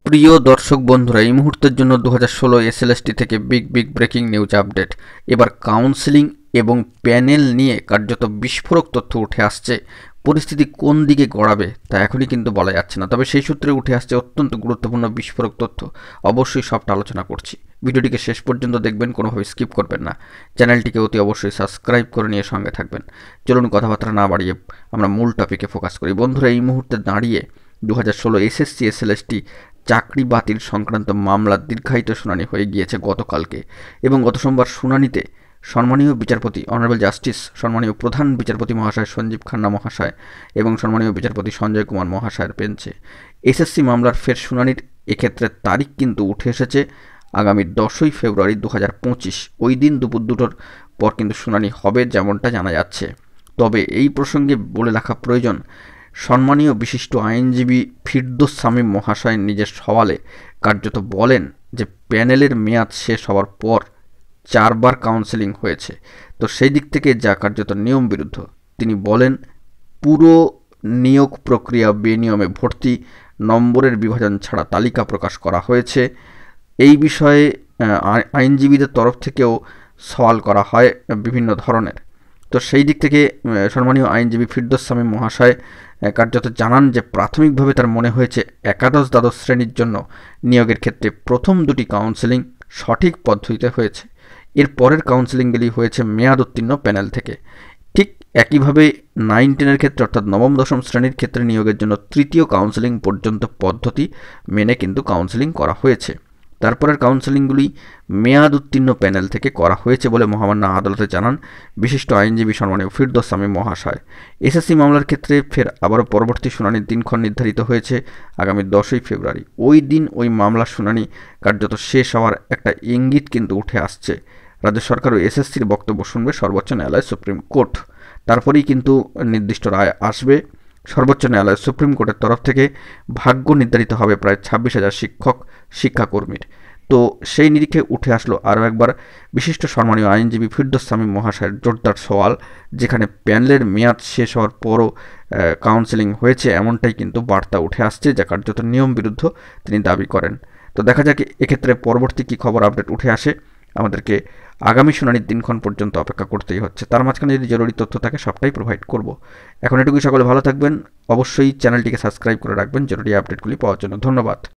প্রিয় দর্শক বন্ধুরা, এই মুহূর্তের জন্য 2016 এসএলএসটি থেকে বিগ ব্রেকিং নিউজ আপডেট। এবার কাউন্সেলিং এবং প্যানেল নিয়ে কার্যত বিস্ফোরক তথ্য উঠে আসছে। পরিস্থিতি কোন দিকে গড়াবে তা এখনই কিন্তু বলা যাচ্ছে না, তবে সেই সূত্রে উঠে আসছে অত্যন্ত গুরুত্বপূর্ণ বিস্ফোরক তথ্য। অবশ্যই সবটা আলোচনা করছি। ভিডিওটিকে শেষ পর্যন্ত দেখবেন, কোনোভাবে স্কিপ করবেন না। চ্যানেলটিকে অতি অবশ্যই সাবস্ক্রাইব করে নিয়ে সঙ্গে থাকবেন। চলুন কথাবার্তা না বাড়িয়ে আমরা মূল টপিকে ফোকাস করি। বন্ধুরা, এই মুহূর্তে দাঁড়িয়ে 2016 এসএসসি এসএলএসটি চাকরি বাতিল সংক্রান্ত মামলার দীর্ঘায়িত শুনানি হয়ে গিয়েছে গতকালকে, এবং গত সোমবার শুনানিতে সম্মানীয় বিচারপতি অনারেবল জাস্টিস সম্মানীয় প্রধান বিচারপতি মহাশয় সঞ্জীব খান্না মহাশয় এবং সম্মানীয় বিচারপতি সঞ্জয় কুমার মহাশয়ের বেঞ্চে এসএসসি মামলার ফের শুনানির এক্ষেত্রে তারিখ কিন্তু উঠে এসেছে আগামী 10ই ফেব্রুয়ারি 2025। ওই দিন দুপুর 2টোর পর কিন্তু শুনানি হবে যেমনটা জানা যাচ্ছে। তবে এই প্রসঙ্গে বলে রাখা প্রয়োজন, সম্মানীয় বিশিষ্ট আইনজীবী ফিরদৌস শামীম মহাশয় নিজের সওয়ালে কার্যত বলেন যে প্যানেলের মেয়াদ শেষ হওয়ার পর 4বার কাউন্সেলিং হয়েছে, তো সেই দিক থেকে যা কার্যত নিয়ম বিরুদ্ধ। তিনি বলেন, পুরো নিয়োগ প্রক্রিয়া বেনিয়মে ভর্তি, নম্বরের বিভাজন ছাড়া তালিকা প্রকাশ করা হয়েছে। এই বিষয়ে আইনজীবীদের তরফ থেকেও সওয়াল করা হয় বিভিন্ন ধরনের। তো সেই দিক থেকে সম্মানীয় আইনজীবী ফিরদৌস শামীম মহাশয় কার্যত জানান যে প্রাথমিকভাবে তার মনে হয়েছে একাদশ-দ্বাদশ শ্রেণীর জন্য নিয়োগের ক্ষেত্রে প্রথম দুটি কাউন্সেলিং সঠিক পদ্ধতিতে হয়েছে। এর পরের কাউন্সেলিংগুলি হয়েছে মেয়াদ উত্তীর্ণ প্যানেল থেকে। ঠিক একইভাবে 9-10-এর ক্ষেত্রে অর্থাৎ নবম-দশম শ্রেণীর ক্ষেত্রে নিয়োগের জন্য তৃতীয় কাউন্সেলিং পর্যন্ত পদ্ধতি মেনে কিন্তু কাউন্সেলিং করা হয়েছে। তারপরের কাউন্সেলিংগুলি মেয়াদ উত্তীর্ণ প্যানেল থেকে করা হয়েছে বলে মহামান্য আদালতে জানান বিশিষ্ট আইনজীবী সম্মানীয় ফিরদৌস শামীম মহাশয়। এসএসসি মামলার ক্ষেত্রে ফের আবারও পরবর্তী শুনানির দিনক্ষণ নির্ধারিত হয়েছে আগামী 10ই ফেব্রুয়ারি। ওই দিন ওই মামলার শুনানি কার্যত শেষ হওয়ার একটা ইঙ্গিত কিন্তু উঠে আসছে। রাজ্য সরকার ও এসএসসির বক্তব্য শুনবে সর্বোচ্চ ন্যায়ালয়, সুপ্রিম কোর্ট। তারপরেই কিন্তু নির্দিষ্ট রায় আসবে। সর্বোচ্চ ন্যায়ালয় সুপ্রিম কোর্টের তরফ থেকে ভাগ্য নির্ধারিত হবে প্রায় 26,000 শিক্ষাকর্মীর। তো সেই নিরিখে উঠে আসলো আরও একবার বিশিষ্ট সম্মানীয় আইনজীবী ফিরদৌস শামীম মহাশয়ের জোরদার সওয়াল, যেখানে প্যানেলের মেয়াদ শেষ হওয়ার পরও কাউন্সেলিং হয়েছে এমনটাই কিন্তু বার্তা উঠে আসছে, যা কার্যত নিয়ম বিরুদ্ধ তিনি দাবি করেন। তো দেখা যাক এক্ষেত্রে পরবর্তী কী খবর আপডেট উঠে আসে। আমাদেরকে আগামী শুনানির দিনক্ষণ পর্যন্ত অপেক্ষা করতেই হচ্ছে। তার মাঝখানে যদি জরুরি তথ্য থাকে সবটাই প্রোভাইড করব। এখন এটুকুই, সকলে ভালো থাকবেন। অবশ্যই চ্যানেলটিকে সাবস্ক্রাইব করে রাখবেন জরুরি আপডেটগুলি পাওয়ার জন্য। ধন্যবাদ।